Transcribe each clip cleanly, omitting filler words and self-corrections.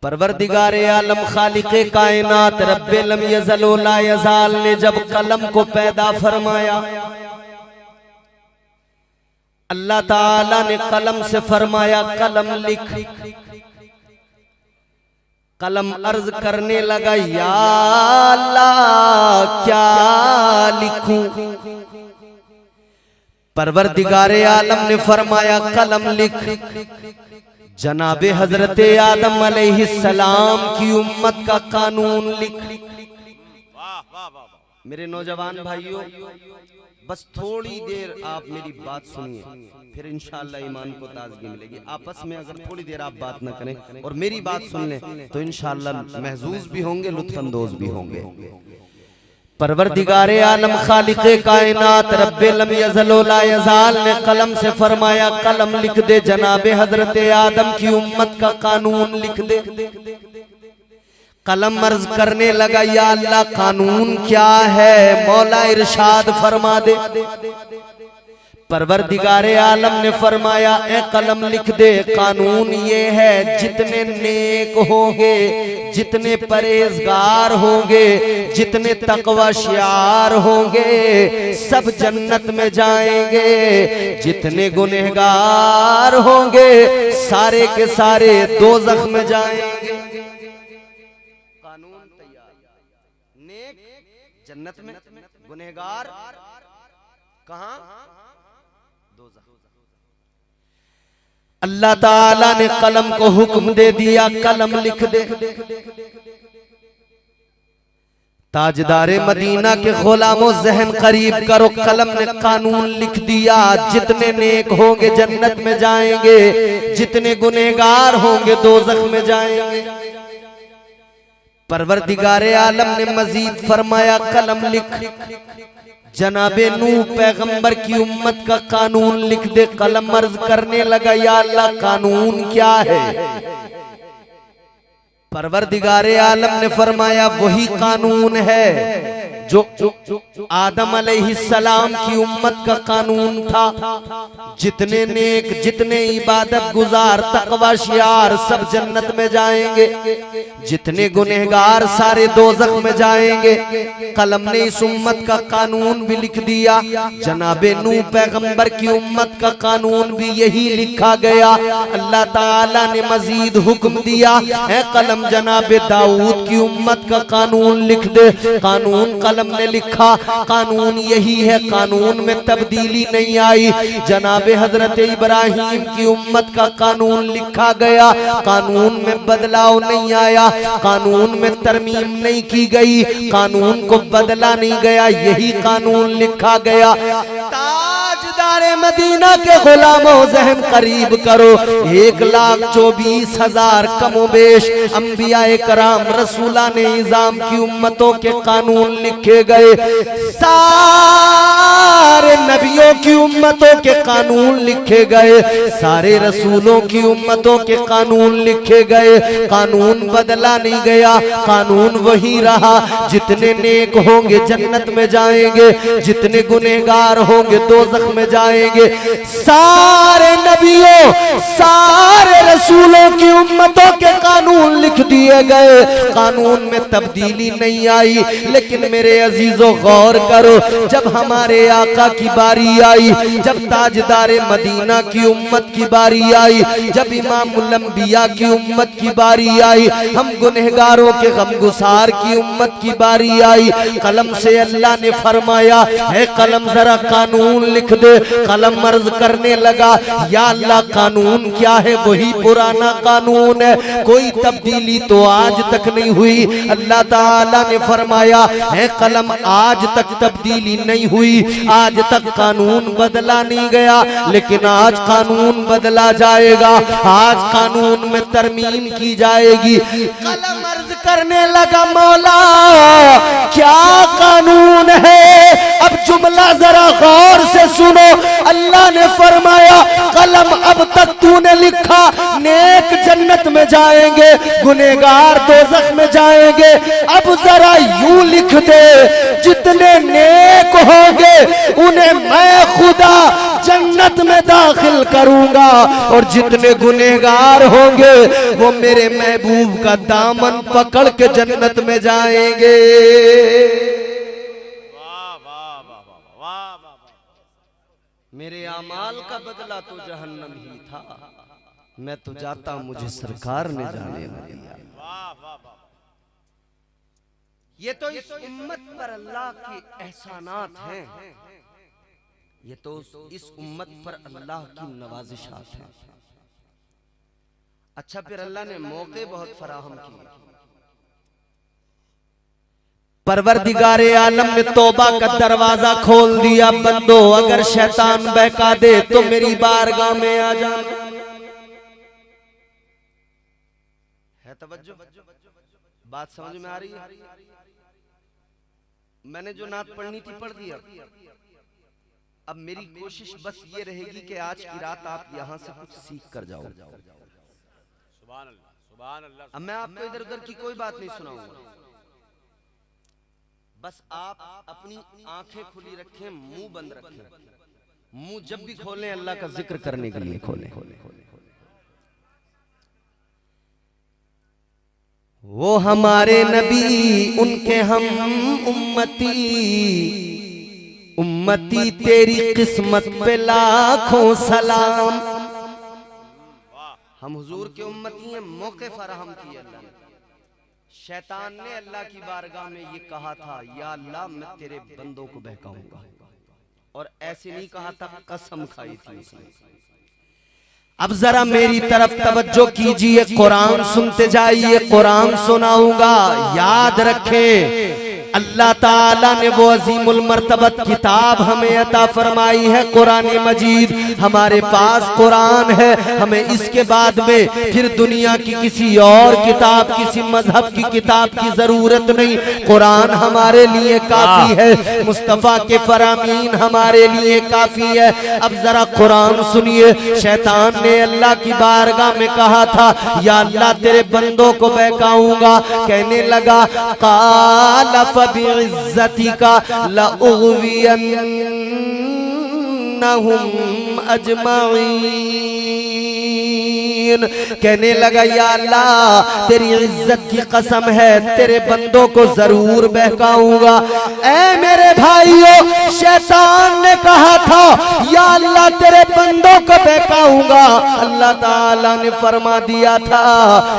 परवरदिगारे आलम खालिके कायनात रब्बे लम यज़ल व ला यज़ाल ने जब कलम को पैदा फरमाया, अल्लाह ताला ने कलम से फरमाया कलम लिख। कलम अर्ज करने लगा या अल्लाह क्या लिखूं। परवरदिगारे आलम ने फरमाया कलम लिख। जनाबे हजरत आदम अलैहिस्सलाम की उम्मत का कानून लिख। मेरे नौजवान भाइयों, बस थोड़ी देर आप मेरी बात सुनिए, फिर इंशाअल्लाह ईमान को ताजगी मिलेगी। आपस में अगर थोड़ी देर आप बात ना करें और मेरी बात सुन लें तो इंशाअल्लाह महजूज भी होंगे, लुत्फअंदोज भी होंगे। परवरदिगारे आलम खालिके कायनात रब्बे लम यज़ल व ला यज़ाल ने कलम से फरमाया कलम लिख दे। जनाबे हजरत आदम की उम्मत का कानून लिख दे। कलम अर्ज करने लगा या अल्लाह कानून क्या है, मौला इरशाद फरमा दे। परवरदिगारे आलम ने फरमाया ए कलम लिख दे, कानून ये है जितने नेक होंगे, जितने परहेजगार होंगे, जितने तकवाशियार होंगे सब जन्नत में जाएंगे, जितने गुनहगार होंगे सारे के सारे दोज़ख में जाएंगे। कानून तैयार, नेक जन्नत में, गुनहगार कहां? अल्लाह ताला ने कलम को हुक्म दे दिया कलम लिख दे। ताजदारे मदीना के गुलामों ज़हन करीब करो, कलम ने कानून लिख दिया जितने नेक होंगे जन्नत में जाएंगे, जितने गुनहगार होंगे दोज़ख में जाएंगे। परवरदिगारे आलम ने मजीद फरमाया कलम लिख। जनाबे नूह पैगंबर की उम्मत का कानून लिख दे। कलम अर्ज करने लगा या अल्लाह कानून क्या है। परवरदिगारे आलम ने फरमाया वही कानून है जो आदम अलैहिस्सलाम की उम्मत का कानून था। जितने नेक, जितने इबादत गुजार, तकवाशियार सब जन्नत में जाएंगे, जितने गुनहगार सारे दोज़ख में जाएंगे। कलम ने इस उम्मत का कानून भी लिख दिया। जनाबे नूह पैगंबर की उम्मत का कानून भी यही लिखा गया। अल्लाह ताला ने मजीद हुक्म दिया है कलम जनाबे दाऊद की उम्मत का कानून लिख दे। कानून कलम ने लिखा, कानून यही है, कानून में तब्दीली नहीं आई। जनाबे हजरत इब्राहिम की उम्मत का कानून लिखा गया, कानून में बदलाव नहीं आया, कानून में तरमीम नहीं की गई, कानून को बदला नहीं गया, यही कानून लिखा गया। ताजदारे मदीना के गुलामों ज़हन करीब करो, 1,24,000 कमोबेश अंबियाए कराम रसूलाने इज़ाम की उम्मतों के कानून लिखे गए। सारे नबियों की उम्मतों के कानून लिखे गए, सारे रसूलों की उम्मतों के कानून लिखे गए। कानून बदला नहीं गया, कानून वही रहा। जितने नेक होंगे जन्नत में जाएंगे, जितने गुनहगार होंगे दोज़ख में जाएंगे। सारे नबियों, सारे रसूलों की उम्मतों के कानून लिख दिए गए, कानून में तब्दीली नहीं आई। लेकिन मेरे अजीजों गौर करो, जब हमारे आका की बारी आई, जब ताजदारे मदीना की उम्मत की बारी आई, जब इमामुल अंबिया की उम्मत की बारी आई, हम गुनहगारों के गमगुसार की उम्मत की बारी आई, कलम से अल्लाह ने फरमाया है कलम जरा कानून लिख दे। कलम अर्ज करने लगा या अल्लाह कानून क्या है, वही पुराना कानून है, कोई तब्दीली तो आज तक नहीं हुई। अल्लाह ताला ने फरमाया है कलम आज तक तब्दीली नहीं हुई, आज तक कानून बदला नहीं गया, लेकिन आज कानून बदला जाएगा, आज कानून में तरमीम की जाएगी। कलम अर्ज करने लगा मौला क्या कानून है। अब जुमला जरा गौर से सुनो। अल्लाह ने फरमाया कलम अब तक तूने लिखा नेक जन्नत में जाएंगे, गुनहगार दोज़ख में जाएंगे। अब जरा यूं लिख दे जितने नेक होंगे उन्हें मैं खुदा जन्नत में दाखिल करूंगा और जितने गुनहगार होंगे वो मेरे महबूब का दामन पकड़ के जन्नत में जाएंगे। मेरे अमाल का बदला तो जहन्नम ही था, मैं तो जाता मुझे सरकार ने जाने न दिया। ये तो इस उम्मत पर अल्लाह के एहसानात हैं, ये तो इस उम्मत पर अल्लाह की नवाजिशात हैं। अच्छा, फिर अल्लाह ने मौके बहुत फराहम किए। परवरदिगारे आलम ने तौबा का दरवाजा खोल दिया। बंदो, अगर शैतान बहका दे तो मेरी बारगाह में आ जाना। है तवज्जो? बात समझ में आ रही है? मैंने जो नात पढ़नी थी पढ़ दिया। अब मेरी कोशिश बस ये रहेगी कि आज की रात आप यहां से कुछ सीख कर जाओ। सुभान अल्लाह, सुभान अल्लाह। अब मैं आपको इधर उधर की कोई बात नहीं सुनाऊंगा, बस आप अपनी आंखें खुली रखें, मुंह बंद रखें। मुंह जब भी खोलें अल्लाह का जिक्र करने के लिए खोलें। वो हमारे नबी, उनके हम उम्मती, उम्मती तेरी किस्मत पे लाखों सलाम। हम हुजूर के उम्मती हैं, मौके फराहम किए अल्लाह ने। शैतान ने अल्लाह की बारगाह में ये कहा था, या अल्लाह मैं तेरे बंदों को बहकाऊंगा, और ऐसे नहीं कहा था, कसम खाई थी उसने। अब जरा मेरी तरफ तवज्जो कीजिए, कुरान सुनते जाइए, कुरान सुनाऊंगा। याद रखें, अल्लाह ताला ने वो अजीमुल मर्तबत किताब हमें अता फरमाई है, कुरान मजीद। हमारे पास कुरान है, हमें इसके बाद में फिर दुनिया की किसी और किताब, किसी मजहब की किताब की जरूरत नहीं। कुरान हमारे लिए काफी है, मुस्तफा के फरामीन हमारे लिए काफी है। अब जरा कुरान सुनिए। शैतान ने अल्लाह की बारगाह में कहा था, या अल्लाह तेरे बंदों को बहकाऊंगा। कहने लगा, काला बिइज्जतिका लउग़वियन्नहुम अजमईन। कहने लगा, या अल्लाह तेरी इज्जत की कसम है, तेरे बंदों को जरूर बहकाऊंगा। ऐ मेरे भाइयों, शैतान ने कहा था, या अल्लाह तेरे बंदों को बहकाऊंगा। अल्लाह ताला ने फरमा दिया था,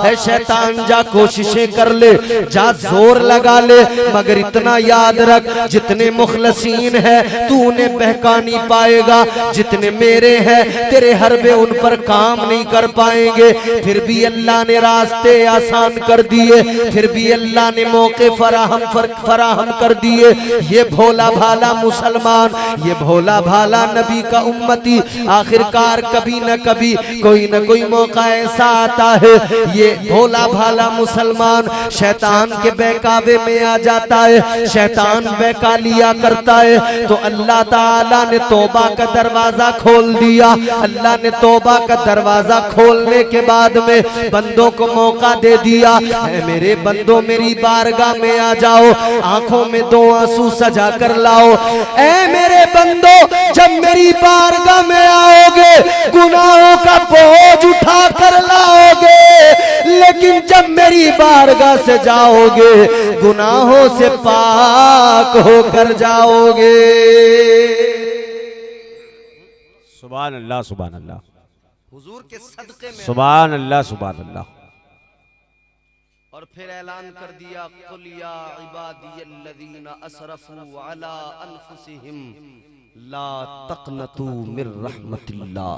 ऐ शैतान जा कोशिशें कर ले, जा जोर लगा ले, मगर इतना याद रख, जितने मुखलसीन है तू उन्हें बहका नहीं पाएगा, जितने मेरे हैं तेरे हरबे उन पर काम नहीं कर पाएंगे। फिर भी अल्लाह ने रास्ते आसान कर दिए, फिर भी अल्लाह ने मौके फराहम कर दिए। ये भोला भाला मुसलमान, ये भोला भाला नबी का उम्मती, आखिरकार कभी न कभी कोई न कोई मौका ऐसा आता है, ये भोला भाला मुसलमान शैतान के बहकावे में आ जाता है। शैतान बहका लिया करता है, तो अल्लाह ताला ने तौबा का दरवाजा खोल दिया। अल्लाह ने तौबा का दरवाजा खोलने के बाद में बंदों को मौका दे दिया, मेरे बंदों मेरी बारगाह में आ जाओ, आंखों में दो आंसू सजा कर लाओ। ऐ मेरे बंदो, जब मेरी बारगाह में आओगे गुनाहों का बोझ उठा कर लाओगे, लेकिन जब मेरी बारगाह से जाओगे गुनाहों से पाक होकर जाओगे। सुभान अल्लाह, सुभान अल्लाह, हुजूर के सदके में सुभान अल्लाह, सुभान अल्लाह। और फिर ऐलान कर दिया, कुल या इबादियल्लज़ीना असरफू अला अनफुसिहिम ला तक़नतू मिर रहमतिल्लाह।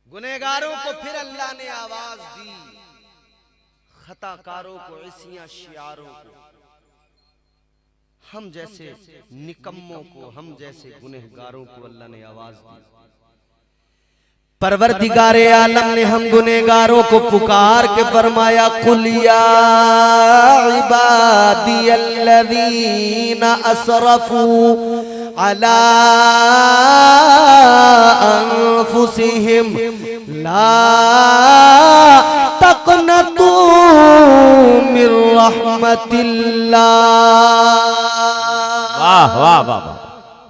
गुनहगारों को फिर अल्लाह ने आवाज दी, खताकारों को, इसियां शियारों को, हम जैसे निकम्मों को, हम जैसे गुनहगारों को अल्लाह ने आवाज दी। परवरदिगारे आलम ने हम गुनहगारों को पुकार के फरमाया, कुल या इबादियल्लज़ीना असरफू अला अनफुसिहिम ला तक़नतू मिर रहमतिल्लाह। वाह वाह वाह वाह।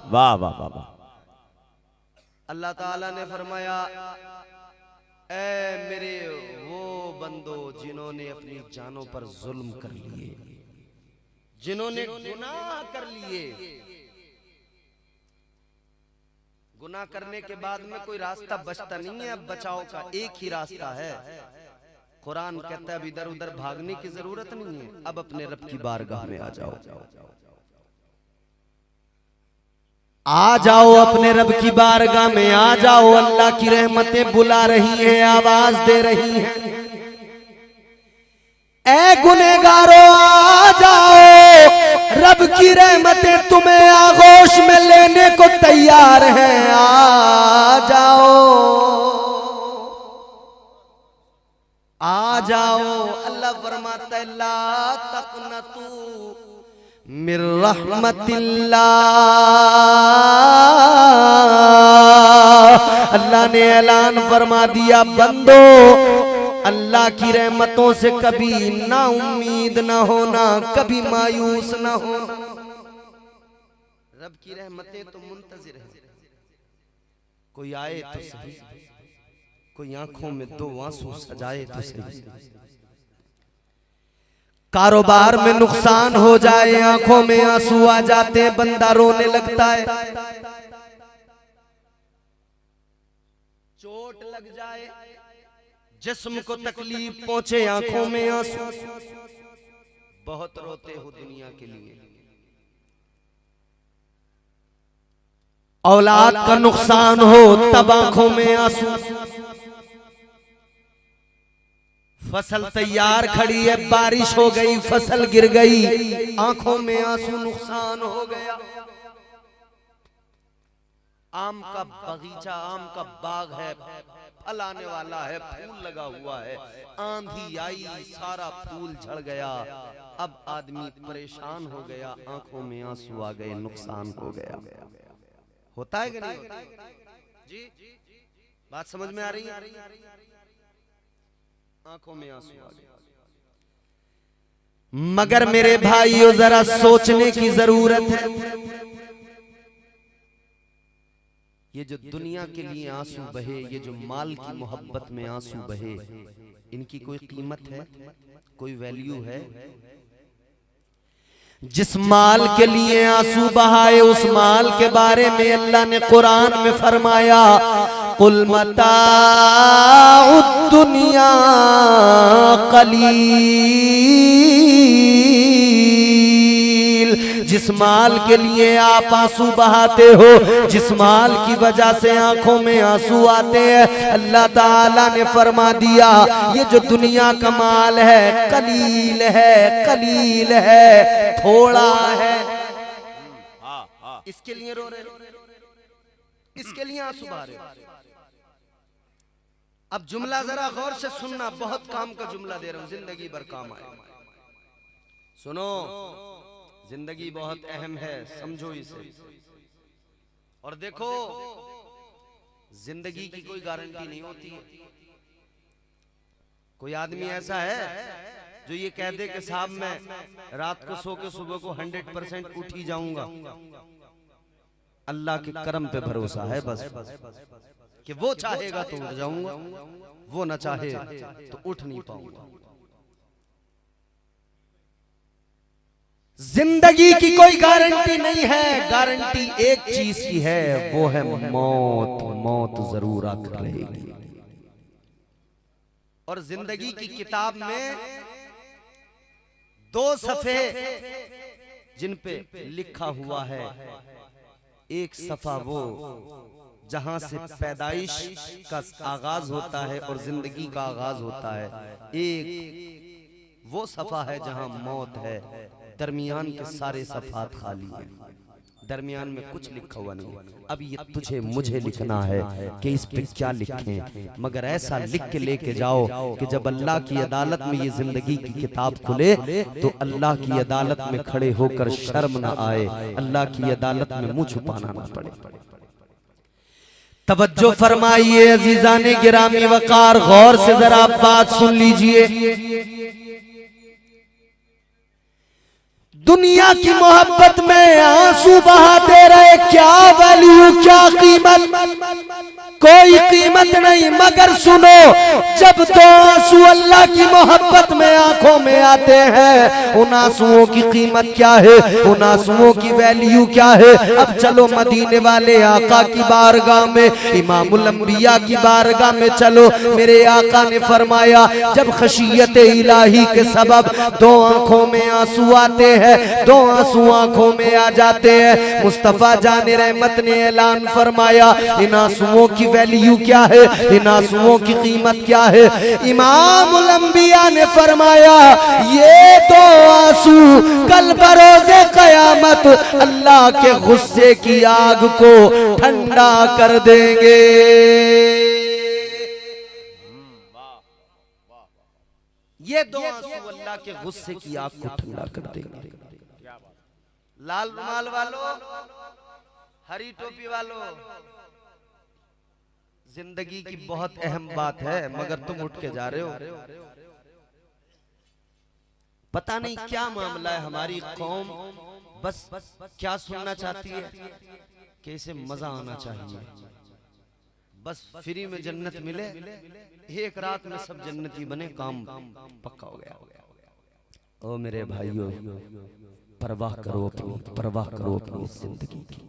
वाह वाह वाह वाह। अल्लाह ताला ने फरमाया, ऐ मेरे वो बंदो जिन्होंने अपनी जानों पर जुल्म कर लिए, जिन्होंने गुनाह कर लिए। गुनाह करने के बाद में कोई रास्ता बचता नहीं है, अब बचाव का एक ही रास्ता है। कुरान कहता है अब इधर उधर भागने की जरूरत नहीं है, अब अपने रब की बारगाह में आ जाओ। आ जाओ अपने रब की बारगाह में आ जाओ। अल्लाह की रहमतें बुला रही हैं, आवाज दे रही हैं, ऐ गुनहगारों आ जाओ, रब की रहमतें तुम्हें आगोश में लेने को तैयार हैं, आ जाओ आ जाओ। अल्लाह फरमाता है ला तक़नतू मिर रहमतिल्लाह। अल्लाह ने ऐलान फरमा दिया, बंदो अल्लाह की रहमतों से कभी ना उम्मीद ना होना, कभी मायूस ना हो। रब की रहमतें तो मुंतजिर है, कोई आए तो सही, कोई आंखों में दो आंसू सजाए तो सही। कारोबार में नुकसान हो जाए, आंखों में आंसू आ जाते हैं, बंदा रोने लगता है। चोट लग जाए, जिस्म को तकलीफ पहुंचे, आंखों में आंसू, बहुत रोते हो दुनिया के लिए। औलाद का नुकसान हो तब आंखों में आंसू। फसल तैयार खड़ी है, बारिश हो गई, फसल गिर गई, आंखों में आंसू, नुकसान हो गया। आम का बगीचा, आम का बाग है, फल आने वाला है, फूल लगा हुआ है, आंधी आई, सारा फूल झड़ गया। अब आदमी परेशान हो गया, आंखों में आंसू आ गए, नुकसान हो गया। होता है कि नहीं होता? जी बात समझ में आ रही है? आंखों में आंसू आ गए। मगर मेरे भाइयों जरा सोचने की जरूरत है, ये जो दुनिया के लिए आंसू बहे, ये जो माल की मोहब्बत में आंसू बहे, इनकी कोई कीमत है, कोई वैल्यू है? जिस माल के लिए आंसू बहाए, उस माल के बारे में अल्लाह ने कुरान में फरमाया, कुल मताउद दुनिया कलील। जिस माल के लिए आप आंसू बहाते हो, जिस माल की वजह से आंखों में आंसू आते हैं, अल्लाह ताला ने फरमा दिया ये जो दुनिया का माल है कलील है, कलील है, थोड़ा है। इसके लिए रो रहे, इसके लिए आंसू बहा रहे। अब जुमला जरा गौर से सुनना, बहुत काम का जुमला दे रहा हूं, जिंदगी भर काम आए। सुनो, जिंदगी बहुत अहम है, समझो इसे। और देखो, जिंदगी की कोई गारंटी नहीं होती है। कोई आदमी ऐसा है जो ये कह दे कि साहब मैं रात को सो के सुबह को 100% उठ ही जाऊंगा। अल्लाह के करम पे भरोसा है बस, कि वो चाहेगा तो उठ जाऊंगा, वो ना चाहे तो उठ नहीं पाऊंगा। जिंदगी की कोई गारंटी नहीं है, गारंटी एक चीज की है, वो है मौत। मौत जरूर आकर रहेगी। और जिंदगी की किताब में 2 सफ़े जिन पे लिखा हुआ है, एक सफ़ा वो जहां से पैदाइश का आगाज होता है और जिंदगी का आगाज होता है, एक वो सफ़ा है जहां मौत है। दरमियान के सारे सफ़ात खाली हैं, दरमियान में कुछ लिखा हुआ नहीं। अब ये तुझे मुझे लिखना है कि इस पे क्या लिखें, मगर ऐसा लिख के लेके जाओ कि जब अल्लाह की अदालत में ये जिंदगी की किताब खुले तो अल्लाह की अदालत में खड़े होकर शर्म ना आए, अल्लाह की अदालत में मुंह छुपाना ना पड़े। तवज्जो फरमाइए अजीजाने गिरामी वकार, गौर से जरा बात सुन लीजिए। दुनिया की मोहब्बत में आंसू बहाते रहे, क्या वैल्यू, क्या कीमत, कोई कीमत नहीं। मगर सुनो, जब तो आंसू अल्लाह की मोहब्बत में आंखों में आते हैं, उन आंसुओं की कीमत क्या है, उन आंसुओं की वैल्यू क्या है। अब चलो मदीने वाले आका की बारगाह में, इमामुल अंबिया की बारगाह में चलो। मेरे आका ने फरमाया, जब खशियत इलाही के सबब दो आंखों में आंसू आते हैं, दो आंसू आंखों में आ जाते हैं, मुस्तफा जाने रहमत ने ऐलान फरमाया, इन आंसुओं की वैल्यू क्या है, इन आंसुओं की कीमत क्या है। इमामुल अंबिया ने फरमाया, ये दो आंसू कल बरोज़े क़यामत अल्लाह के गुस्से की आग को ठंडा कर देंगे। ये दो आंसू अल्लाह के गुस्से की आग को ठंडा कर देंगे। लाल रुमाल वालों, हरी टोपी वालों, जिंदगी की बहुत अहम बात है, मगर तुम उठ के जा रहे हो। पता नहीं क्या मामला है, हमारी कौम बस क्या सुनना चाहती है कि इसे मजा आना चाहिए, बस फ्री में जन्नत मिले, एक रात में सब जन्नती बने, काम पक्का हो गया। ओ मेरे भाइयों, परवाह करो अपनी, परवाह करो अपनी जिंदगी की।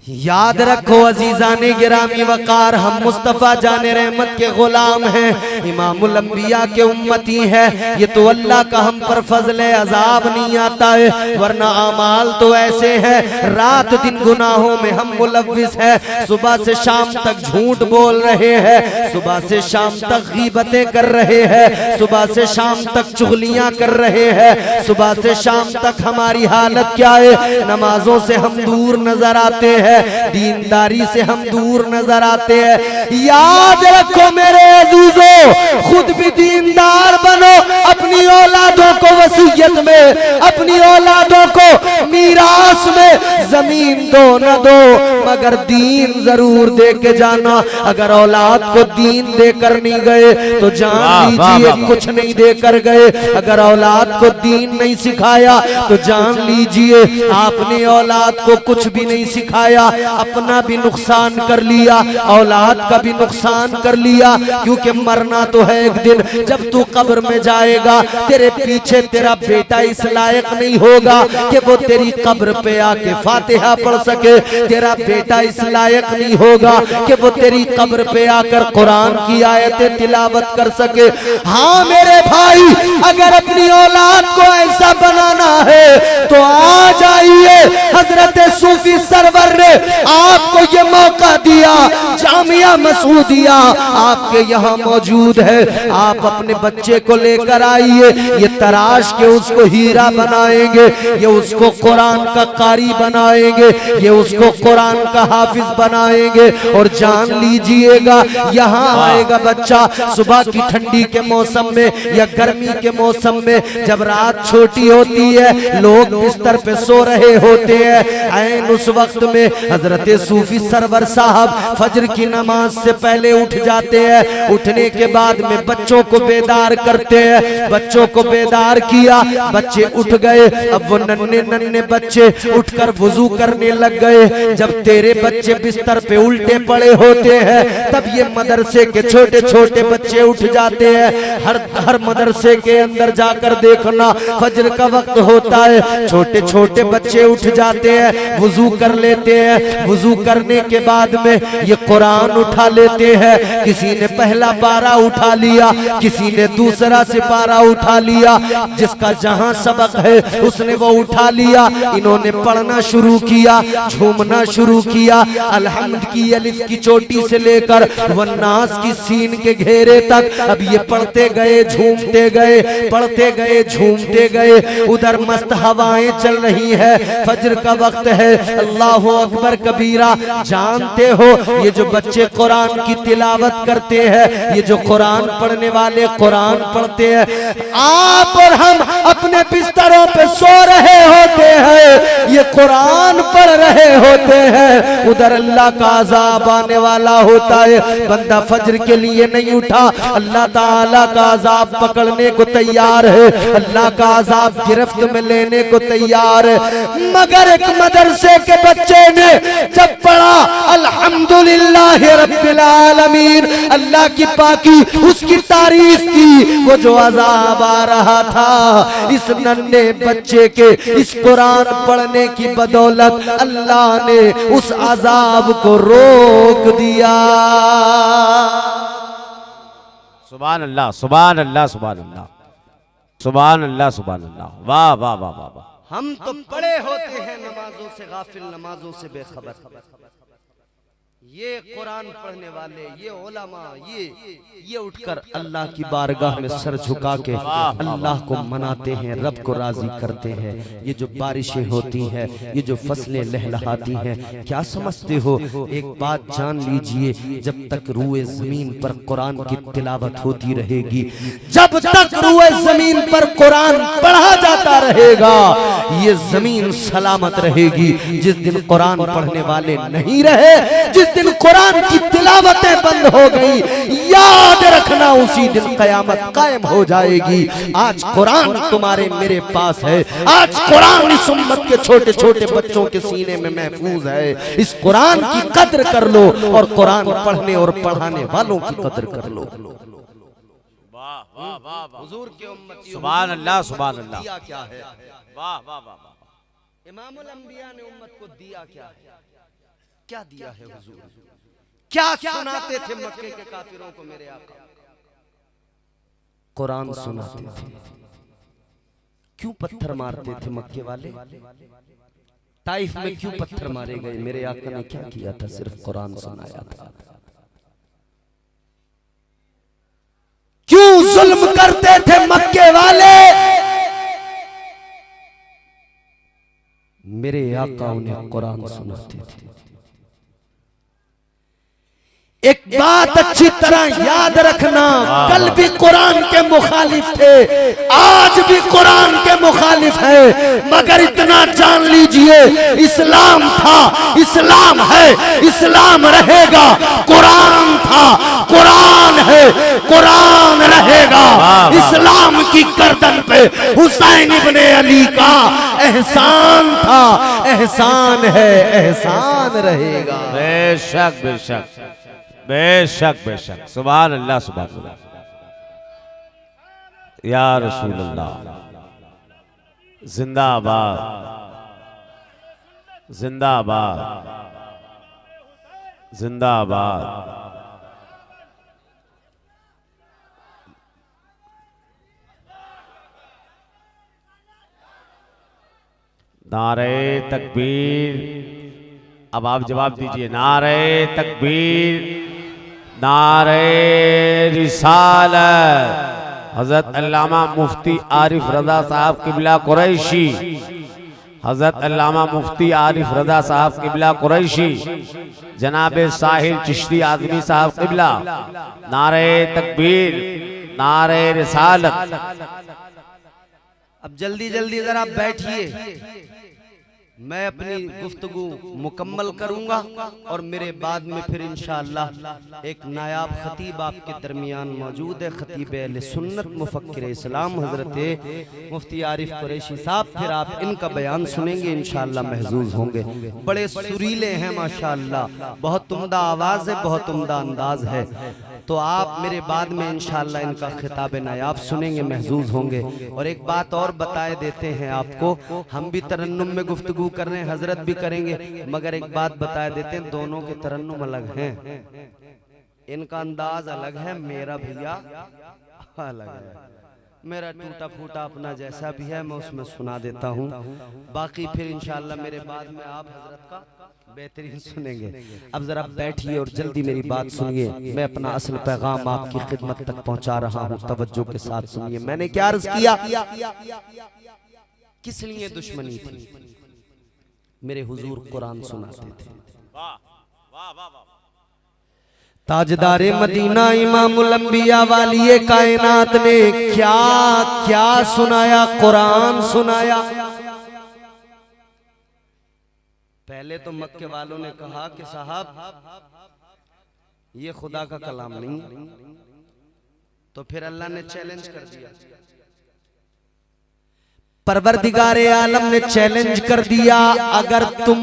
याद रखो अजीजाने गिरामी वकार, हम मुस्तफा जाने रहमत के गुलाम हैं, इमामुल अंबिया के उम्मती हैं। ये तो अल्लाह का हम पर फजल अजाब नहीं आता है, वरना अमाल तो ऐसे हैं, रात दिन गुनाहों में हम मुलव्विस हैं। सुबह से शाम तक झूठ बोल रहे हैं, सुबह से शाम तक गीबतें कर रहे हैं, सुबह से शाम तक चुगलियां कर रहे हैं, सुबह से शाम तक हमारी हालत क्या है, नमाजों से हम दूर नजर आते हैं, दीनदारी से हम दूर नजर आते हैं। याद रखो मेरे अजीजों, खुद भी दीनदार बनो, अपनी औलादों को वसीयत में, अपनी औलादों को मीरास में जमीन दो न दो, मगर दीन जरूर दे के जाना। अगर औलाद को दीन देकर नहीं गए तो जान लीजिए कुछ नहीं देकर गए। अगर औलाद को दीन नहीं सिखाया तो जान लीजिए आपने औलाद को कुछ भी नहीं सिखाया, अपना भी नुकसान कर लिया, औलाद का भी नुकसान कर लिया। क्योंकि मरना तो है एक दिन, जब तू कब्र में जाएगा तेरे पीछे तेरा बेटा इस लायक नहीं होगा कि वो तेरी कब्र पे आके फातिहा पढ़ सके, तेरा बेटा इस लायक नहीं होगा कि वो तेरी कब्र पे आकर कुरान की आयतें तिलावत कर सके। हाँ मेरे भाई, अगर अपनी औलाद को ऐसा बनाना है तो आ जाइए, हजरत सूफी सरवर ने आपको ये मौका दिया, जामिया मसूदिया आपके यहाँ मौजूद है। आप अपने बच्चे को लेकर आइए, ये तराश के उसको हीरा बनाएंगे, ये उसको कुरान का कारी बनाएंगे, ये उसको कुरान का हाफिज बनाएंगे। और जान लीजिएगा, यहाँ आएगा बच्चा सुबह की ठंडी के मौसम में या गर्मी के मौसम में, जब रात छोटी होती है, लोग बिस्तर पे सो रहे होते हैं, ऐन उस वक्त में हजरत सूफी सरवर साहब फजर की नमाज से पहले उठ जाते हैं। उठने के बाद में बच्चों को बेदार करते हैं, बच्चों को बेदार किया, बच्चे उठ गए। अब वो नन्हे नन्हे बच्चे उठकर वुजू करने लग गए। जब तेरे बच्चे बिस्तर पे उल्टे पड़े होते हैं, तब ये मदरसे के छोटे छोटे बच्चे उठ जाते हैं। हर मदरसे के अंदर जाकर देखना, फजर का वक्त होता है, छोटे छोटे बच्चे उठ जाते हैं, वुजू कर लेते हैं। वुजू करने के बाद में ये कुरान उठा लेते हैं, किसी ने पहला पारा उठा लिया, किसी ने दूसरा सिपारा उठा लिया, जिसका जहां सबक है उसने वो उठा लिया। इन्होंने पढ़ना शुरू किया, झूमना शुरू किया, अलहम्द की अलिफ की चोटी से लेकर वन्नास की सीन के घेरे तक। अब ये पढ़ते गए, झूमते गए, पढ़ते गए, झूमते गए। उधर मस्त हवाएं चल रही है, फजर का वक्त है, अल्लाह अकबर कबीरा। जानते हो ये जो बच्चे कुरान की तिलावत करते हैं, ये जो कुरान पढ़ने वाले कुरान पढ़ते हैं, आप और हम अपने बिस्तरों पे सो रहे होते हैं, ये कुरान पढ़ रहे होते हैं, उधर अल्लाह का अजाब आने वाला होता है। बंदा फज्र के लिए नहीं उठा, अल्लाह ताला का अजाब पकड़ने को तैयार है, अल्लाह का अजाब गिरफ्त में लेने को तैयार है। मगर एक मदरसे के बच्चे ने जब पढ़ा अल्हम्दुलिल्लाह रब्बिल आलमीन, अल्लाह की पाकी, उसकी तारीफ की, वो जो अजाब आ रहा था इस नन्हे बच्चे के इस कुरान पढ़ने की बदौलत अल्लाह ने उस अजाब को रोक दिया। सुभान अल्लाह, सुभान अल्लाह, सुभान अल्लाह, सुभान अल्लाह, सुभान अल्लाह। वाह वाह वाह वाह वाह। हम तो पड़े होते हैं नमाजों से गाफिल, नमाजों से बेखबर। ये कुरान पढ़ने वाले, ये उलमा, ये उठकर अल्लाह की बारगाह में सर झुका के अल्लाह को मनाते हैं, रब को राजी करते हैं। ये जो बारिशें होती हैं, ये जो फसलें लहलहाती हैं, क्या समझते हो? एक बात जान लीजिए, जब तक रूए जमीन पर कुरान की तिलावत होती रहेगी, जब तक रूए जमीन पर कुरान पढ़ा जाता रहेगा, ये जमीन सलामत रहेगी। जिस दिन कुरान पढ़ने वाले नहीं रहे, जिस दिन कुरान की तिलावतें बंद हो गई, याद रखना उसी दिन कयामत कायम हो जाएगी। आज कुरान तुम्हारे मेरे पास है, आज कुरान इस उम्मत के छोटे छोटे बच्चों के सीने में महफूज है। इस कुरान की कद्र कर लो और कुरान पढ़ने और पढ़ाने वालों की कद्र कर लो। हुजूर के उम्मती, सुभान अल्लाह, सुभान अल्लाह। दिया क्या है? वाह वाह वाह वाह। इमामुल अंबिया ने उम्मत को दिया क्या है? क्या दिया है हुजूर? क्या सुनाते थे मक्के के काफिरों को मेरे आका? कुरान सुनाते थे। क्यों पत्थर मारते थे मक्के वाले? ताइफ में क्यों पत्थर मारे गए? मेरे आका ने क्या किया था? सिर्फ कुरान सुनाया था। क्यों जुल्म करते थे मक्के वाले? मेरे आका उन्हें कुरान सुनाते थे। एक बात अच्छी तरह याद रखना, कल भी कुरान के मुखालिफ थे, आज भी कुरान के मुखालिफ है, मगर इतना जान लीजिए, इस्लाम था, इस्लाम है, इस्लाम रहेगा। कुरान था, कुरान है, कुरान रहेगा। इस्लाम की गर्दन पे हुसैन इब्ने अली का एहसान था, एहसान है, एहसान रहेगा। बेशक बेशक बेशक बेशक। सुभान अल्लाह, सुभान अल्लाह। या रसूल अल्लाह, जिंदाबाद, जिंदाबाद, जिंदाबाद। नारे तकबीर। अब आप जवाब दीजिए। नारे तकबीर, नारे रिसालत। हजरत अल्लामा मुफ्ती आरिफ रजा साहब किबला कुरैशी, हजरत अल्लामा मुफ्ती आरिफ रजा साहब किबला कुरैशी, जनाबे साहिल चिश्ती आजमी साहब किबला। नारे तकबीर, नारे रिसालत। अब जल्दी जल्दी जरा बैठिए, मैं अपनी गुफ्तगू मुकम्मल करूंगा और मेरे बाद में फिर इंशाअल्लाह एक नायाब खतीब आपके दरमियान मौजूद है, खतीब अहले सुन्नत मुफक्किर इस्लाम हजरत मुफ्ती आरिफ कुरैशी साहब। फिर आप इनका बयान सुनेंगे, इंशाअल्लाह महजूज होंगे। बड़े सुरीले हैं माशाअल्लाह, बहुत उम्दा आवाज़ है, बहुत उम्दा अंदाज है। तो आप मेरे बाद में इंशाअल्लाह इनका खिताब नायाब सुनेंगे, महजूज होंगे। और एक बात और बताए देते हैं आपको, हम भी तरन्नुम में गुफ्तगू कर रहे हैं, हजरत भी करेंगे, मगर एक बात बताए देते हैं, दोनों के तरन्नुम अलग हैं, इनका अंदाज अलग है, मेरा भैया अलग है। मेरा टूटा फूटा अपना जैसा भी है मैं उसमें सुना देता हूँ, बाकी फिर इंशाअल्लाह मेरे बाद में आप हजरत का बेहतरीन सुनेंगे। अब जरा बैठिए और जल्दी मेरी बात सुनिए। मैं अपना असल पैगाम आपकी खिदमत तक पहुंचा रहा हूं, तवज्जो के साथ सुनिए। मैंने क्या अर्ज किया, किस लिए दुश्मनी थी? मेरे हुजूर कुरान सुनाते थे, ताजदारे मदीना इमामुल अंबिया वालिए कायनात ने क्या क्या सुनाया, कुरान सुनाया। पहले तो मक्के वालों ने कहा कि साहब ये खुदा का कलाम नहीं, तो फिर अल्लाह ने चैलेंज कर दिया, परवरदिगारे आलम ने चैलेंज कर दिया, अगर तुम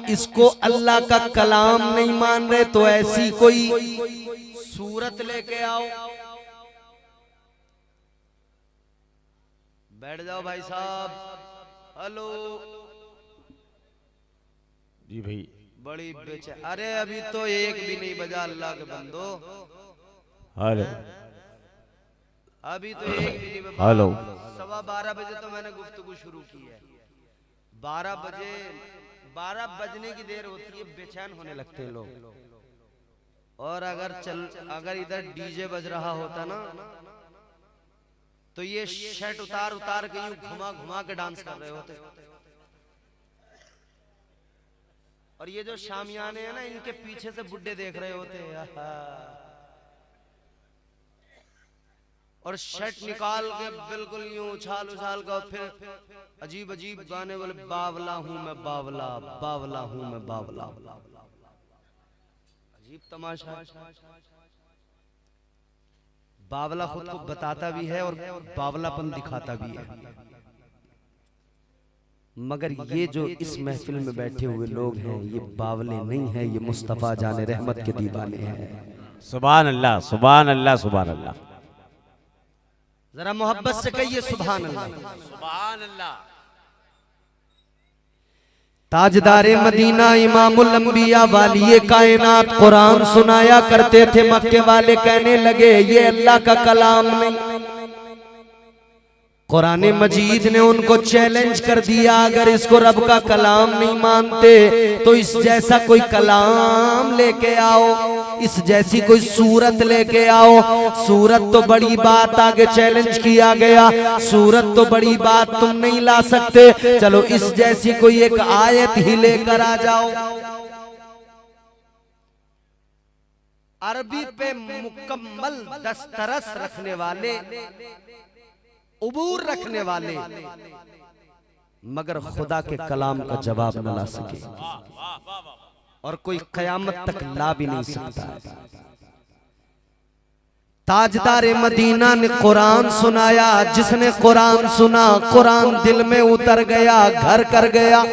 इसको अल्लाह का कलाम नहीं मान रहे तो ऐसी कोई सूरत लेके आओ। बैठ जाओ भाई साहब। हेलो जी भाई, बड़ी बेचैन। अरे अभी तो एक भी नहीं बजा अल्लाह के बंदो। हेलो, अभी तो एक भी नहीं बजा। हेलो, 12:15 बजे तो मैंने गुफ्तगू शुरू की है। 12 बजे, 12 बजने की देर होती है, बेचैन होने लगते हैं लोग। और अगर इधर डीजे बज रहा होता ना तो ये शर्ट उतार उतार के यूं घुमा घुमा के डांस कर रहे होते। और ये जो शामियाने हैं ना, इनके पीछे से बुड्ढे देख रहे होते हैं और शर्ट निकाल के बिल्कुल यूं उछाल उछाल का, फिर अजीब अजीब गाने बोले, बावला हूं मैं बावला, बावला हूं मैं बावला। अजीब तमाशा। बावला खुद को बताता भी है और बावलापन दिखाता भी है। मगर ये जो इस महफिल में बैठे हुए लोग हैं, ये बावले नहीं हैं, ये मुस्तफा जाने रहमत के दीवाने हैं। सुभान अल्लाह, सुभान अल्लाह, सुभान अल्लाह। जरा मोहब्बत से कहिए सुभान अल्लाह, सुभान अल्लाह। ताजदारे मदीना इमामुल अंबिया वालिए कायनात कुरान सुनाया करते थे। मक्के वाले कहने लगे ये अल्लाह का कलाम नहीं। कुरान मजीद ने उनको चैलेंज कर दिया, अगर इसको रब का कलाम नहीं मानते तो इस जैसा कोई कलाम लेके आओ, इस जैसी कोई सूरत लेके आओ। सूरत तो बड़ी बात, आगे चैलेंज किया गया, सूरत तो बड़ी बात तुम नहीं ला सकते, चलो इस जैसी कोई एक आयत ही लेकर आ जाओ। अरबी पे मुकम्मल दस्तरस रखने वाले, उबूर रखने वाले, मगर खुदा के कलाम का जवाब न ला सके और कोई कयामत तक ला भी नहीं सकता। ताजदारे मदीना ने कुरान सुनाया। जिसने कुरान सुना, कुरान दिल में उतर गया, घर कर गया।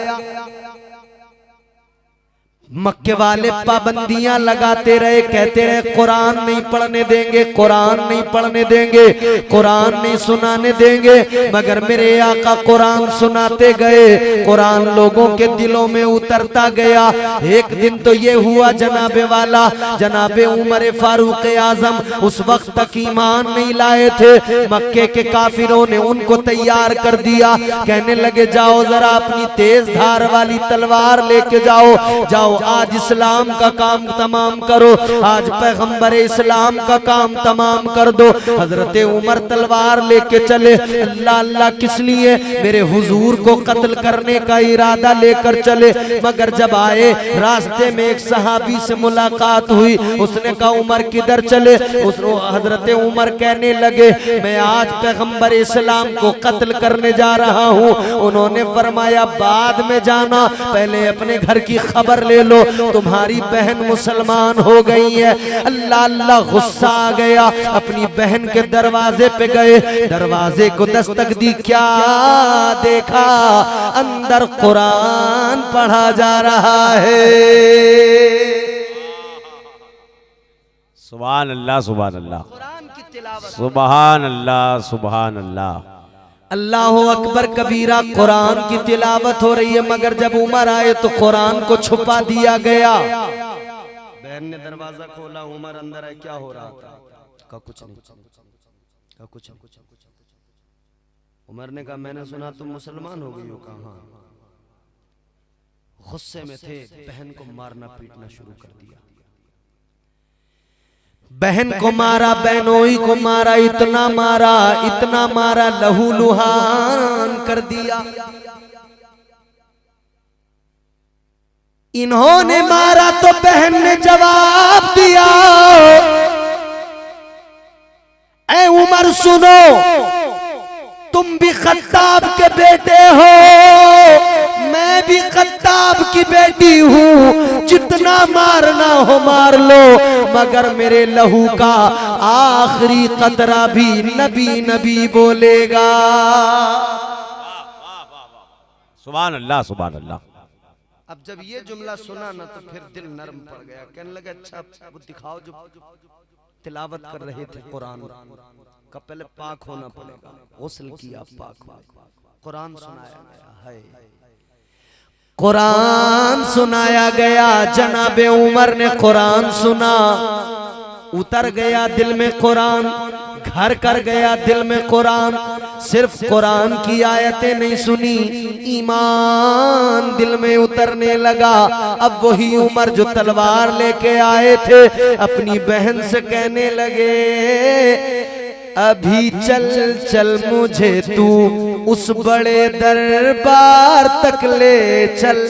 मक्के वाले पाबंदियां लगाते रहे, कहते रहे कुरान नहीं पढ़ने देंगे, कुरान नहीं पढ़ने देंगे, कुरान नहीं सुनाने देंगे। मगर मेरे आका कुरान सुनाते गए, कुरान लोगों के दिलों में उतरता गया। एक दिन तो ये हुआ, जनाबे वाला जनाबे उमर फारूक आजम उस वक्त तक ईमान नहीं लाए थे। मक्के के काफिरों ने उनको तैयार कर दिया, कहने लगे जाओ जरा अपनी तेज धार वाली तलवार लेके जाओ, जाओ आज इस्लाम का काम तमाम करो, आज पैगंबर इस्लाम का काम तमाम कर दो। हजरत उमर तलवार लेके चले। अल्लाह अल्लाह किस लिए? मेरे हुजूर को कत्ल करने का इरादा लेकर चले। मगर जब आए, रास्ते में एक सहाबी से मुलाकात हुई। उसने कहा उमर किधर चले? हजरत उमर कहने लगे मैं आज पैगंबर इस्लाम को कत्ल करने जा रहा हूँ। उन्होंने फरमाया बाद में जाना, पहले अपने घर की खबर ले लो, तुम्हारी बहन मुसलमान हो गई है। अल्लाह अल्लाह गुस्सा आ गया, अपनी बहन के दरवाजे पे गए, दरवाजे को दस्तक दी, क्या देखा? अंदर कुरान पढ़ा जा रहा है। सुभान अल्लाह, सुभान अल्लाह, कुरान की तिलावत, सुभान अल्लाह, सुभान अल्लाह। अल्लाह अकबर कबीरा, कुरान की तिलावत हो रही है। मगर जब उमर आए तो कुरान को छुपा दिया गया। बहन ने दरवाजा खोला, उमर अंदर है, क्या हो रहा था? का कुछ नहीं, का कुछ नहीं। उमर ने कहा मैंने सुना तुम मुसलमान हो गई हो। कहा गुस्से में थे, बहन को मारना पीटना शुरू कर दिया। बहन को मारा, बहनोई को मारा, इतना मारा, लहू लुहान कर दिया। इन्होंने मारा तो बहन ने जवाब दिया, ऐ उमर सुनो, तुम भी खत्ताब के बेटे हो, मैं भी खत्ताब की बेटी हूं, जितना मारना हो मार लो, मगर मेरे लहू का आखिरी कतरा भी नबी नबी बोलेगा। सुभान अल्लाह सुभान अल्लाह। अब जब ये जुमला सुना ना तो फिर दिल नरम पड़ गया, कहने लगे अच्छा वो दिखाओ जो तिलावत कर रहे थे कुरान का, पहले पाक होना पड़ेगा, गुस्ल किया पाक हुआ, कुरान सुनाया गया है, कुरान सुनाया गया। जनाबे उमर ने कुरान सुना, उतर गया दिल में कुरान, घर कर गया दिल में कुरान, सिर्फ कुरान की आयतें नहीं सुनी, ईमान दिल में उतरने लगा। अब वही उमर जो तलवार लेके आए थे अपनी बहन से कहने लगे, अभी चल चल मुझे तू उस बड़े दरबार तक ले चल,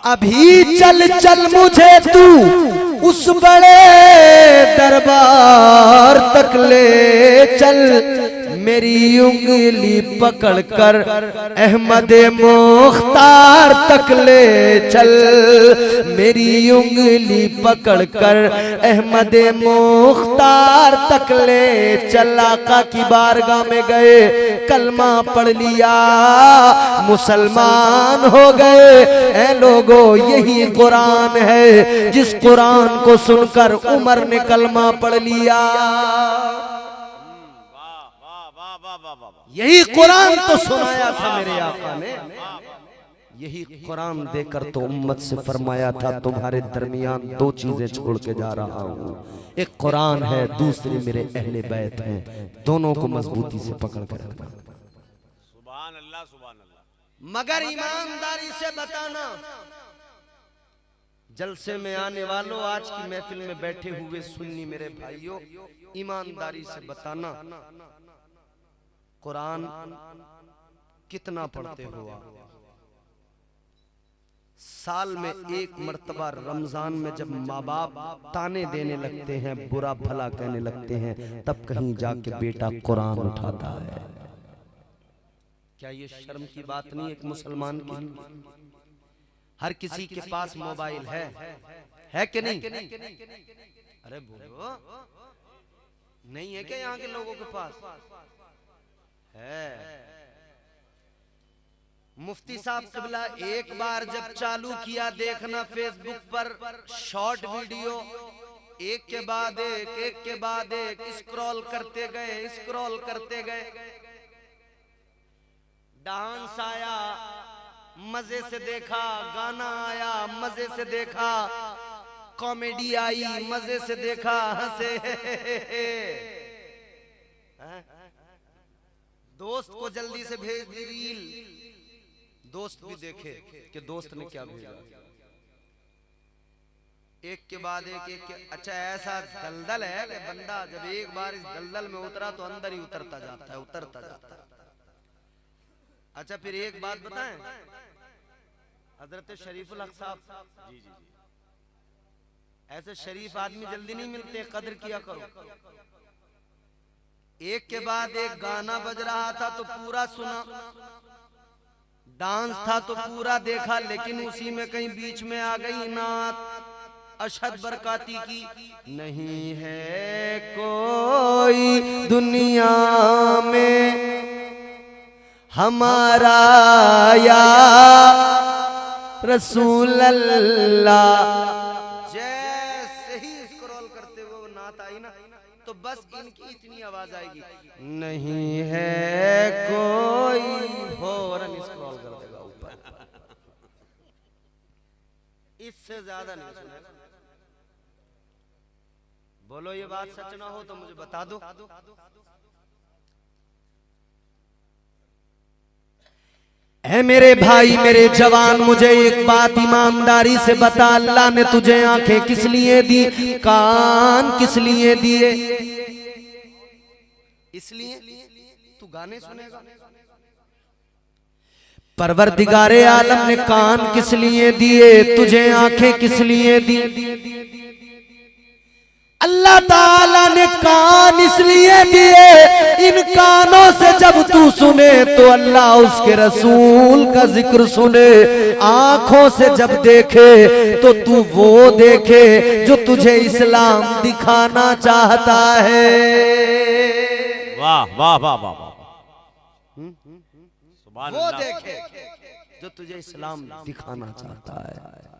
अभी चल चल मुझे तू उस बड़े दरबार तक ले चल, मेरी उंगली पकड़कर अहमद मुख्तार तक ले चल, मेरी उंगली पकड़कर अहमद मुख्तार तक ले चल। आका की बारगाह में गए, कलमा पढ़ लिया, मुसलमान हो गए। ऐ लोगो, यही कुरान है जिस कुरान को सुनकर उमर ने कलमा पढ़ लिया। यही कुरान तो सुनाया था मेरे आका ने, यही कुरान देकर तो उम्मत से फरमाया था तुम्हारे दरमियान दो चीजें छोड़ के जा रहा हूँ, एक कुरान है, दूसरी मेरे अहले बैत हैं, दोनों को मजबूती से पकड़ कर रखना। सुभान अल्लाह सुभान अल्लाह। मगर ईमानदारी से बताना, जलसे में आने वालों, आज की महफिल में बैठे हुए सुन्नी मेरे भाइयों, ईमानदारी से बताना, कुरान कितना पढ़ते हो आप? साल में एक मर्तबा रमजान में जब माँ बाप ताने देने लगते हैं, बुरा भला कहने लगते हैं, तब कहीं जाके बेटा कुरान उठाता है। क्या ये शर्म की बात नहीं एक मुसलमान की? हर किसी के पास मोबाइल है कि नहीं? अरे बोलो, नहीं है क्या यहाँ के लोगों के पास? है। मुफ्ती साहब क़िबला एक बार जब चालू किया देखना फेसबुक पर शॉर्ट वीडियो, एक के बाद एक स्क्रॉल करते गए, डांस आया मजे से देखा, गाना आया मजे से देखा, कॉमेडी आई मजे से देखा, हंसे। दोस्त को जल्दी से भेज दी रील, दोस्त भी देखे कि दोस्त ने क्या भेजा, एक के बाद एक। अच्छा ऐसा दलदल है कि बंदा जब एक बार इस दलदल में उतरा तो अंदर ही उतरता जाता है। अच्छा फिर एक बात बताएं, हजरत शरीफुल हक साहब, ऐसे शरीफ आदमी जल्दी नहीं मिलते, कदर किया करो। एक के बाद एक गाना बज रहा था तो पूरा सुना, डांस था तो पूरा देखा, लेकिन उसी में कहीं बीच में आ गई नात अशद बरकाती की, नहीं है कोई दुनिया में हमारा या रसूल अल्लाह। जैसे ही स्क्रॉल करते हुए वो नात आई ना, तो बस इनकी इतनी आवाज आएगी, नहीं है कोई, फौरन स्क्रॉल कर देगा ऊपर, इससे ज्यादा नहीं सुनेगा। बोलो ये बात सच ना हो तो मुझे बता दो। ऐ मेरे भाई मेरे जवान, मुझे एक बात ईमानदारी से बता, अल्लाह ने तुझे आंखें किस लिए दी, कान किस लिए दिए? इसलिए तू गाने सुनेगा, परवरदिगारे आलम ने कान किस लिए दिए, तुझे आंखें किस लिए दी? अल्लाह ताला ने कान इसलिए दिए, इन कानों से जब तू सुने तो अल्लाह उसके रसूल का जिक्र सुने। आंखों से जब देखे तो तू वो देखे जो तुझे इस्लाम दिखाना चाहता है। वाह वाह वाह वाह वाह, वो देखे जो तुझे इस्लाम दिखाना चाहता है।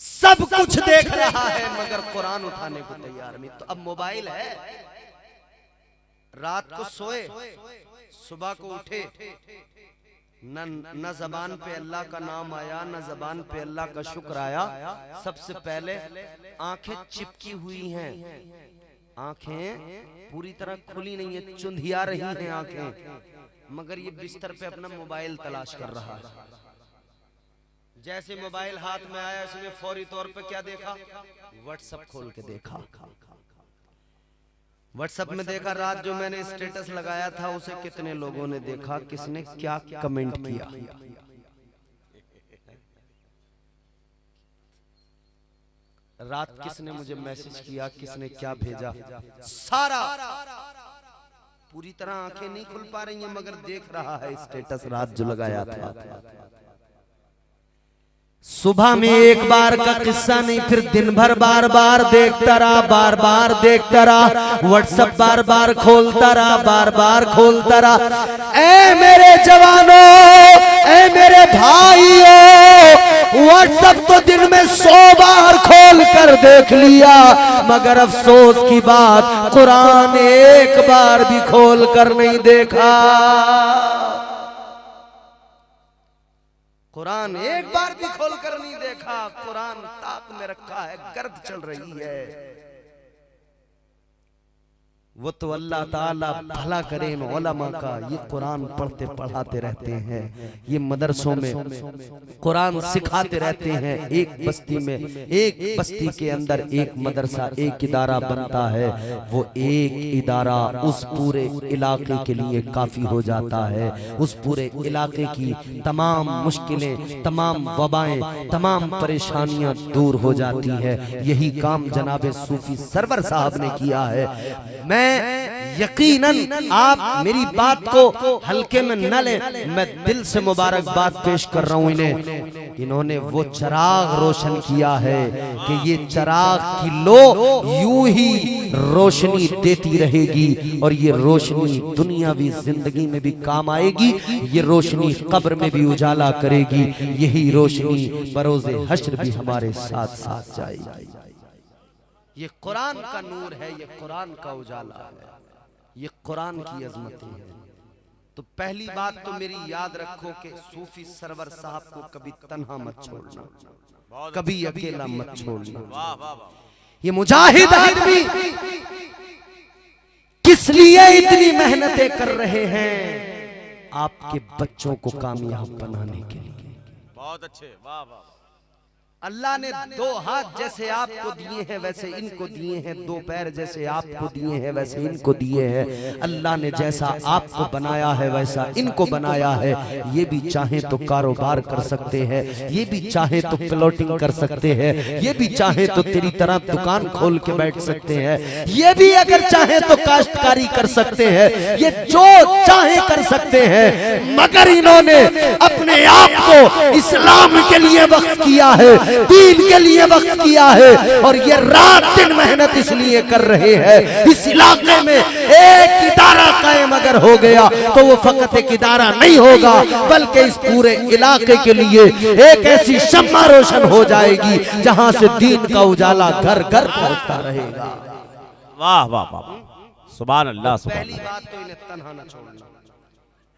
सब कुछ देख रहा है मगर कुरान उठाने को तैयार नहीं। तो अब मोबाइल है, रात को सोए, सुबह को उठे, न जबान पे अल्लाह का नाम आया, न जबान पे अल्लाह का शुक्र आया। सबसे पहले आंखें चिपकी हुई हैं, आंखें पूरी तरह खुली नहीं है, चुंधिया रही हैं आंखें, मगर ये बिस्तर पे अपना मोबाइल तलाश कर रहा है। जैसे मोबाइल हाथ में आया, इसने फौरी तौर पे क्या देखा? व्हाट्सएप खोल के देखा। व्हाट्सएप में देखा रात जो मैंने स्टेटस लगाया था उसे कितने लोगों ने देखा, किसने क्या कमेंट किया। रात किसने मुझे मैसेज किया, किसने क्या भेजा, सारा पूरी तरह आंखें नहीं खुल पा रही हैं मगर देख रहा है स्टेटस रात जो लगाया था। सुबह में एक बार का किस्सा नहीं, फिर दिन भर बार बार देखता रहा, बार बार देखता रहा, व्हाट्सएप बार बार खोलता रहा, बार बार खोलता रहा। ऐ मेरे जवानों, ऐ मेरे भाइयों, व्हाट्सएप तो दिन में 100 बार खोल कर देख लिया, मगर अफसोस की बात कुरान एक बार भी खोल कर नहीं देखा। कुरान एक बार भी खोलकर नहीं देखा। कुरान ताक में रखा है, गर्द चल रही है। वो तो अल्लाह ताला भला करे इन उलमा का, ये कुरान पढ़ते पढ़ाते रहते हैं, ये मदरसों में कुरान सिखाते रहते हैं। एक बस्ती के अंदर एक मदरसा, एक इदारा बनता है, वो एक इदारा उस पूरे इलाके के लिए काफी हो जाता है। उस पूरे इलाके की तमाम मुश्किलें, तमाम वबाएं, तमाम परेशानियां दूर हो जाती है। यही काम जनाब सूफी सरवर साहब ने किया है। मैं यकीनन आप मेरी बात को हल्के में न लें, मैं दिल से मुबारकबाद पेश कर रहा हूं इन्हें। इन्होंने वो चिराग रोशन किया है कि ये चिराग की लो यूं ही रोशनी देती रहेगी, और ये रोशनी दुनियावी जिंदगी में भी काम आएगी, ये रोशनी कब्र में भी उजाला करेगी, यही रोशनी बरोज़े हश्र भी हमारे साथ साथ जाएगी। ये कुरान का नूर है, ये कुरान का उजाला है, ये कुरान की अजमत है। तो पहली बात तो मेरी याद रखो कि सूफी सरवर साहब को कभी तन्हा मत छोड़ना, कभी अकेला मत छोड़ना। ये मुजाहिद आदमी किस लिए इतनी मेहनतें कर रहे हैं? आपके बच्चों को कामयाब बनाने के लिए। बहुत अच्छे, वाह वाह। अल्लाह ने 2 हाथ जैसे आपको दिए हैं वैसे इनको दिए हैं, 2 पैर जैसे आपको दिए हैं वैसे इनको दिए हैं। अल्लाह ने जैसा आपको बनाया है वैसा इनको बनाया है। ये भी चाहे तो कारोबार कर सकते हैं, ये भी चाहे तो प्लॉटिंग कर सकते हैं, ये भी चाहे तो तेरी तरह दुकान खोल के बैठ सकते हैं, ये भी अगर चाहे तो काश्तकारी कर सकते हैं, ये जो चाहे कर सकते हैं, मगर इन्होंने अपने आप को इस्लाम के लिए वक्फ किया है, दीन के लिए वक्त किया है, और ये रात दिन मेहनत इसलिए कर रहे हैं। इस इलाके में एक इदारा कायम अगर हो गया तो वो फकत एक इदारा नहीं होगा, बल्कि इस पूरे इलाके के लिए एक ऐसी शम्मा रोशन हो जाएगी जहां से दीन का उजाला घर घर पहुंचता रहेगा। वाह वाह वाह, सुभान अल्लाह। पहली बात तो इन्हें तन्हा न छोड़ना,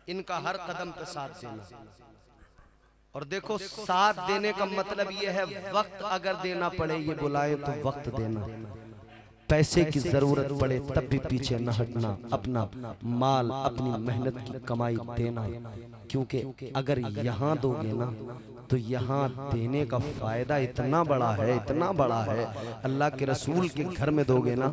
इनका हर कदम पे साथ देना। और देखो, साथ देने का मतलब ये है वक्त अगर देना पड़े, ये बुलाए तो वक्त देना, पैसे की जरूरत पड़े तब भी पीछे न हटना, अपना माल अपनी मेहनत की कमाई देना, क्योंकि अगर यहाँ दोगे ना तो यहाँ देने का फायदा इतना बड़ा है, इतना बड़ा है। अल्लाह के रसूल के घर में दोगे ना,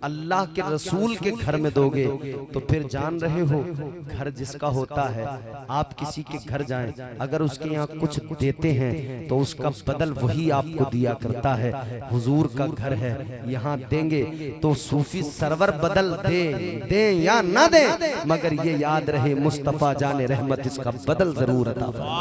अल्लाह के रसूल के घर में दोगे तो फिर जान रहे हो, घर जिसका होता है, आप किसी के घर जाएं, अगर उसके यहाँ कुछ देते हैं तो उसका बदल वही आपको दिया करता है। हुजूर का घर है, यहाँ देंगे तो सूफी सरवर बदल दे या ना दे, मगर ये याद रहे मुस्तफा जाने रहमत इसका बदल जरूर अता फरमाए।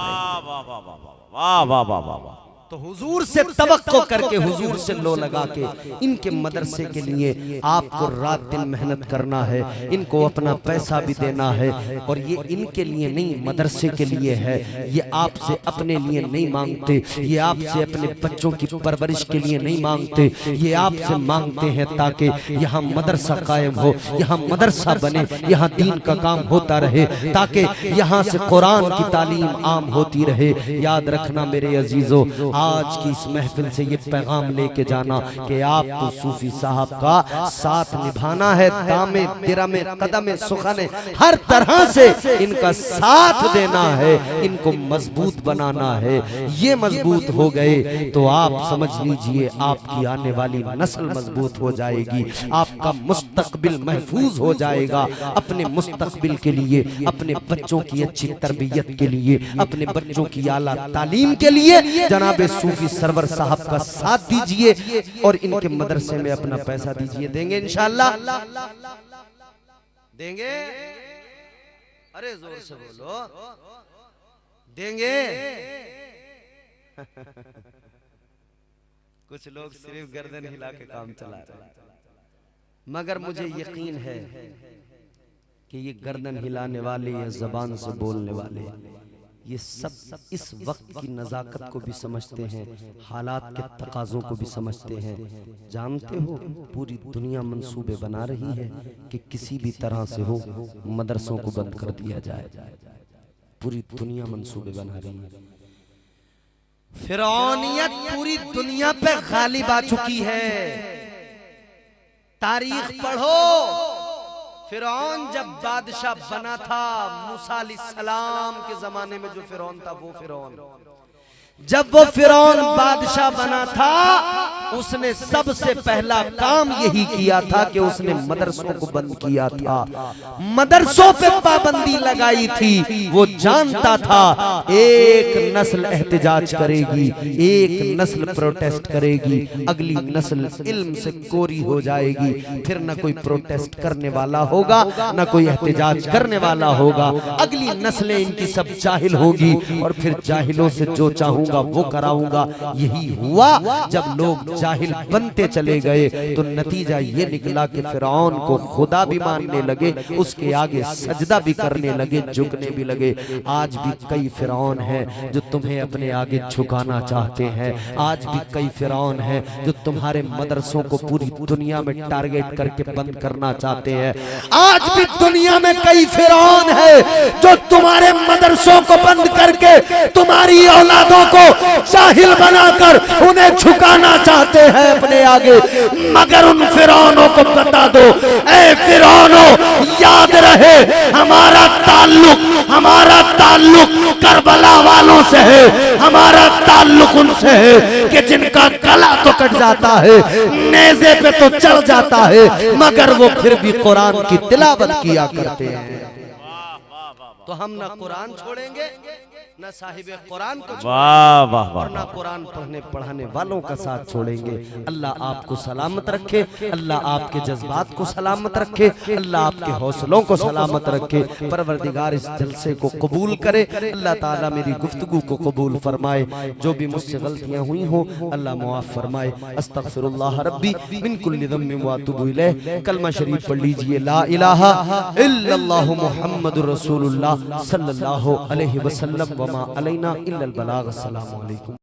वाह वाह वाह वाह वाह। तो हुजूर से तवक्को करके, हुजूर से लो लगा के, इनके मदरसे के लिए आपको रात दिन मेहनत करना है, इनको अपना पैसा भी देना है। और ये इनके लिए नहीं, मदरसे के लिए है। ये आपसे अपने लिए नहीं मांगते, ये आपसे अपने बच्चों की परवरिश के लिए नहीं मांगते, ये आपसे मांगते हैं ताकि यहाँ मदरसा कायम हो, यहाँ मदरसा बने, यहाँ दीन का काम होता रहे, ताकि यहाँ से कुरान की तालीम आम होती रहे। याद रखना मेरे अजीजों, आज की इस महफिल से ये पैगाम लेके जाना कि आपको सूफी साहब का साथ निभाना है, दामे दिरमे कदमे सुखने हर तरह से इनका साथ देना है, इनको मजबूत बनाना है। ये मजबूत हो गए तो आप समझ लीजिए आपकी आने वाली नस्ल मजबूत हो जाएगी, आपका मुस्तकबिल महफूज हो जाएगा। अपने मुस्तकबिल के लिए, अपने बच्चों की अच्छी तरबियत के लिए, अपने बच्चों की आला तालीम के लिए जनाब सूफी सरवर साहब का साथ दीजिए और इनके मदरसे में अपना पैसा दीजिए। देंगे इंशाअल्लाह? देंगे? अरे जोर से बोलो, देंगे? कुछ लोग सिर्फ गर्दन हिला के काम चला रहे हैं, मगर मुझे यकीन है कि ये गर्दन हिलाने वाले या जबान से बोलने वाले ये सब इस वक्त की नज़ाकत को भी समझते हैं, हालात के तकाज़ों को भी समझते हैं। जानते हो पूरी दुनिया मंसूबे बना रही है कि किसी भी तरह से हो मदरसों को बंद कर दिया जाए, पूरी दुनिया मंसूबे बना रही है। फिरौनियत पूरी दुनिया पे गालिब आ चुकी है। तारीख पढ़ो, फिरौन जब बादशाह बना था, मूसा अलैहिस्सलाम के जमाने में जो फिरौन था वो फिरौन, जब वो फिरौन बादशाह बना था उसने सबसे पहला काम यही किया था कि उसने मदरसों को बंद किया था, मदरसों पे पाबंदी लगाई थी। वो जानता था एक नस्ल एहतिजाज करेगी, एक नस्ल प्रोटेस्ट करेगी, अगली नस्ल इल्म से कोरी हो जाएगी, फिर न कोई प्रोटेस्ट करने वाला होगा, न कोई एहतिजाज करने वाला होगा। अगली नस्लें इनकी सब जाहिल होगी और फिर जाहिलों से जो चाहूंगा वो कराऊंगा। यही हुआ, जब लोग जाहिल बनते चले गए तो नतीजा ये निकला कि फिरौन को खुदा भी मानने लगे, उसके आगे सजदा भी करने लगे, झुकने भी लगे। आज भी कई फिरौन हैं जो तुम्हें अपने आगे झुकाना चाहते हैं, आज भी कई फिरौन हैं जो तुम्हारे मदरसों को पूरी दुनिया में टारगेट करके बंद करना चाहते हैं। आज भी दुनिया में कई फिरौन हैं जो तुम्हारे मदरसों को बंद करके तुम्हारी औलादों को जाहिल बनाकर उन्हें झुकाना चाहते हैं अपने आगे। मगर उन फिरौनों को बता दो, ऐ फिरौनों, याद रहे हमारा ताल्लुक करबला वालों से है, हमारा ताल्लुक उनसे है कि जिनका गला तो कट जाता है, नेज़े पे तो चढ़ जाता है, मगर वो फिर भी कुरान की तिलावत किया करते हैं। तो हम ना कुरान छोड़ेंगे, ना साहिबे कुरान को छोड़ेंगे, और ना कुरान पढ़ने पढ़ाने वालों का साथ छोड़ेंगे। अल्लाह आपको सलामत रखे, अल्लाह आपके जज्बात को सलामत रखे, अल्लाह आपके हौसलों को सलामत रखे। परवरदिगार इस जलसे को कबूल करे, अल्लाह ताला मेरी गुफ्तगू को कबूल फरमाए। जो भी मुझसे गलतियां हुई हो अल्लाह मुआफ फरमाए। अस्तगफिरुल्लाह रब्बी मिन कुल्लि ज़म्बिन व अतूबु इलैह। कलमा शरीफ पढ़ लीजिए, ला इलाहा इल्लल्लाहु मुहम्मदुर रसूलुल्लाह सल्लल्लाहु अलैहि वसल्लम वमा अलैना इल्लल बलाग। अस्सलामु अलैकुम।